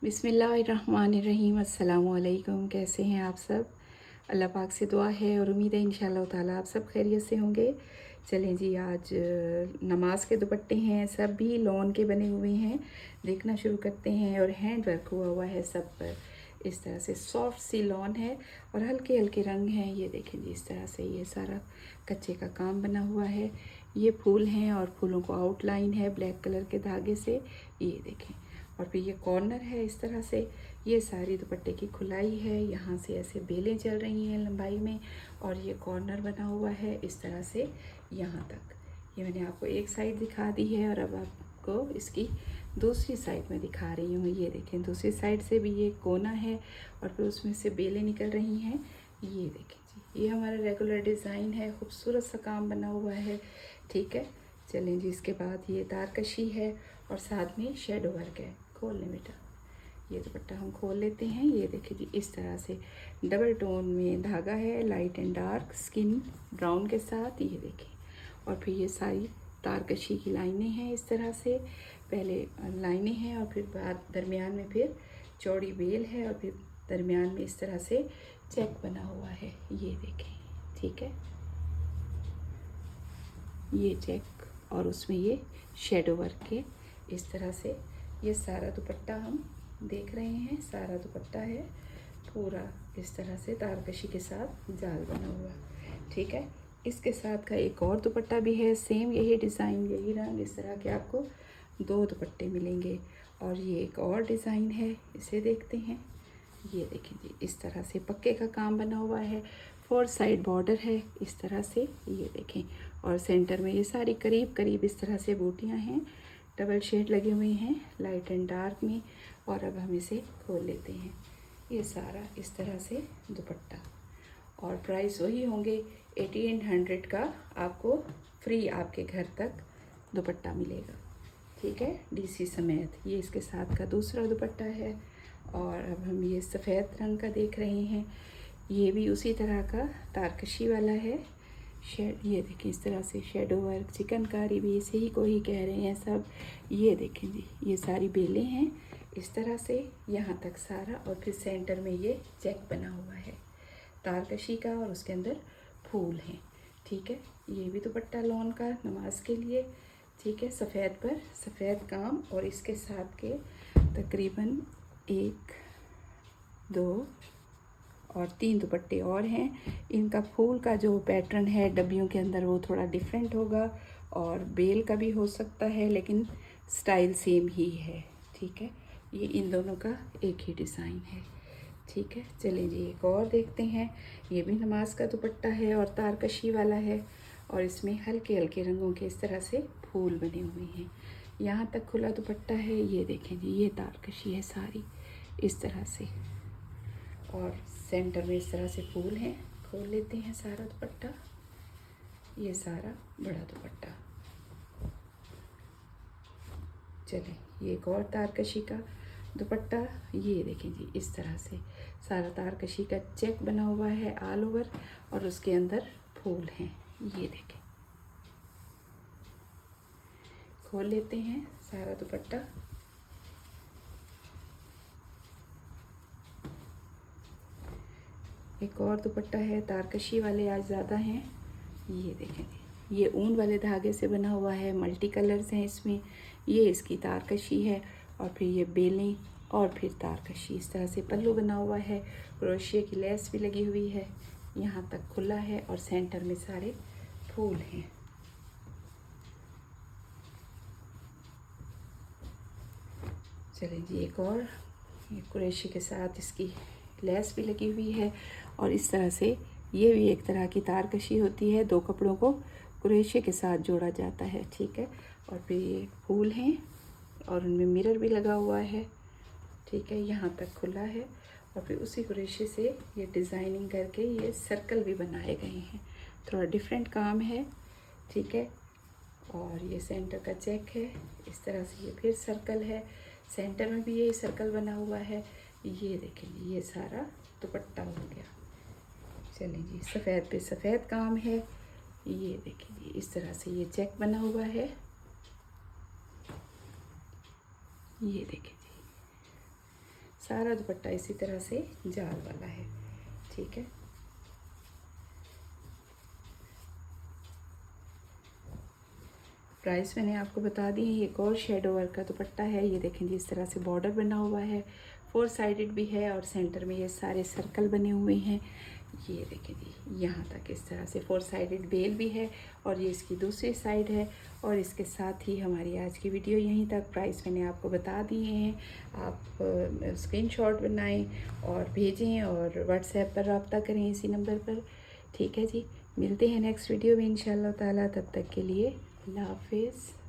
बिस्मिल्लाहिर्रहमानिर्रहीम। अस्सलामुअलैकुम। कैसे हैं आप सब? अल्लाह पाक से दुआ है और उम्मीद है इंशाअल्लाह ताला आप सब खैरियत से होंगे। चलें जी, आज नमाज के दुपट्टे हैं, सब भी लॉन के बने हुए हैं। देखना शुरू करते हैं और हैंड वर्क हुआ हुआ है सब पर। इस तरह से सॉफ्ट सी लॉन है और हल्के हल्के रंग हैं। ये देखें जी, इस तरह से ये सारा कच्चे का काम बना हुआ है। ये फूल हैं और फूलों को आउटलाइन है ब्लैक कलर के धागे से। ये देखें, और फिर ये कॉर्नर है इस तरह से। ये सारी दुपट्टे की खुलाई है, यहाँ से ऐसे बेलें चल रही हैं लंबाई में, और ये कॉर्नर बना हुआ है इस तरह से यहाँ तक। ये मैंने आपको एक साइड दिखा दी है और अब आपको इसकी दूसरी साइड में दिखा रही हूँ। ये देखें, दूसरी साइड से भी ये कोना है और फिर उसमें से बेलें निकल रही हैं। ये देखें जी, ये हमारा रेगुलर डिज़ाइन है, खूबसूरत सा काम बना हुआ है। ठीक है, चलें जी। इसके बाद ये तारकशी है और साथ में शेडो वर्क है। खोल लें बेटा, ये दुपट्टा हम खोल लेते हैं। ये देखिए जी, इस तरह से डबल टोन में धागा है, light and dark skin brown के साथ। ये देखें, और फिर ये सारी तारकशी की लाइनें हैं इस तरह से। पहले लाइनें हैं और फिर बाद दरमियान में फिर चौड़ी बेल है और फिर दरमियान में इस तरह से चेक बना हुआ है। ये देखें, ठीक है, ये चेक और उसमें ये शेडो वर्क के इस तरह से। ये सारा दुपट्टा हम देख रहे हैं, सारा दुपट्टा है पूरा इस तरह से तारकशी के साथ जाल बना हुआ। ठीक है, इसके साथ का एक और दुपट्टा भी है, सेम यही डिज़ाइन यही रंग, इस तरह के आपको दो दुपट्टे मिलेंगे। और ये एक और डिज़ाइन है, इसे देखते हैं। ये देखें जी, इस तरह से पक्के का काम बना हुआ है, 4 साइड बॉर्डर है इस तरह से। ये देखें, और सेंटर में ये सारी करीब करीब इस तरह से बूटियां हैं, डबल शेड लगे हुए हैं लाइट एंड डार्क में। और अब हम इसे खोल लेते हैं। ये सारा इस तरह से दुपट्टा, और प्राइस वही होंगे 1800 का। आपको फ्री आपके घर तक दुपट्टा मिलेगा। ठीक है, डीसी समेत। ये इसके साथ का दूसरा दुपट्टा है। और अब हम ये सफ़ेद रंग का देख रहे हैं, ये भी उसी तरह का तारकशी वाला है। शेड, ये देखें इस तरह से शेडो वर्क, चिकनकारी भी इसे ही को ही कह रहे हैं सब। ये देखें जी, ये सारी बेलें हैं इस तरह से यहाँ तक सारा, और फिर सेंटर में ये चेक बना हुआ है तारकशी का और उसके अंदर फूल हैं। ठीक है, ये भी दुपट्टा लॉन का नमाज के लिए। ठीक है, सफ़ेद पर सफ़ेद काम, और इसके साथ के तकरीबन 1 2 और 3 दुपट्टे और हैं। इनका फूल का जो पैटर्न है डब्बियों के अंदर वो थोड़ा डिफरेंट होगा, और बेल का भी हो सकता है, लेकिन स्टाइल सेम ही है। ठीक है, ये इन दोनों का एक ही डिज़ाइन है। ठीक है, चलें जी, एक और देखते हैं। ये भी नमाज का दुपट्टा है और तारकशी वाला है, और इसमें हल्के हल्के रंगों के इस तरह से फूल बने हुए हैं। यहाँ तक खुला दुपट्टा है। ये देखें जी, ये तारकशी है सारी इस तरह से, और सेंटर में इस तरह से फूल हैं। खोल लेते हैं सारा दुपट्टा। ये सारा बड़ा दुपट्टा। चलें, ये एक और तारकशी का दुपट्टा। ये देखें जी, इस तरह से सारा तारकशी का चेक बना हुआ है ऑल ओवर, और उसके अंदर फूल हैं। ये देखें, खोल लेते हैं सारा दुपट्टा। एक और दुपट्टा है, तारकशी वाले आज ज़्यादा हैं। ये देखें, ये ऊन वाले धागे से बना हुआ है, मल्टी कलर्स हैं इसमें। ये इसकी तारकशी है, और फिर ये बेलें और फिर तारकशी। इस तरह से पल्लू बना हुआ है, क्रोशिया की लेस भी लगी हुई है, यहाँ तक खुला है, और सेंटर में सारे फूल हैं। चलें जी, एक और, ये कुरेशी के साथ इसकी लेस भी लगी हुई है, और इस तरह से ये भी एक तरह की तारकशी होती है। 2 कपड़ों को कुरेशी के साथ जोड़ा जाता है। ठीक है, और फिर ये फूल हैं और उनमें मिरर भी लगा हुआ है। ठीक है, यहाँ तक खुला है, और फिर उसी कुरेशी से ये डिज़ाइनिंग करके ये सर्कल भी बनाए गए हैं। थोड़ा डिफरेंट काम है। ठीक है, और ये सेंटर का चेक है इस तरह से। ये फिर सर्कल है, सेंटर में भी यही सर्कल बना हुआ है। ये देखें, ये सारा दुपट्टा हो गया। चलें जी, सफ़ेद पे सफ़ेद काम है। ये देखें जी, इस तरह से ये चेक बना हुआ है। ये देखें जी, सारा दुपट्टा इसी तरह से जाल वाला है। ठीक है, प्राइस मैंने आपको बता दी है। एक और शेडो वर्क का दुपट्टा है, ये देखें जी, इस तरह से बॉर्डर बना हुआ है, 4 साइडेड भी है और सेंटर में ये सारे सर्कल बने हुए हैं। ये देखें जी, यहाँ तक इस तरह से 4 साइडेड बेल भी है और ये इसकी दूसरी साइड है। और इसके साथ ही हमारी आज की वीडियो यहीं तक। प्राइस मैंने आपको बता दिए हैं, आप स्क्रीनशॉट बनाएं और भेजें और व्हाट्सएप पर रब्ता करें इसी नंबर पर। ठीक है जी, मिलते हैं नेक्स्ट वीडियो में इंशाल्लाह ताला। तब तक के लिए अल्लाह हाफिज़।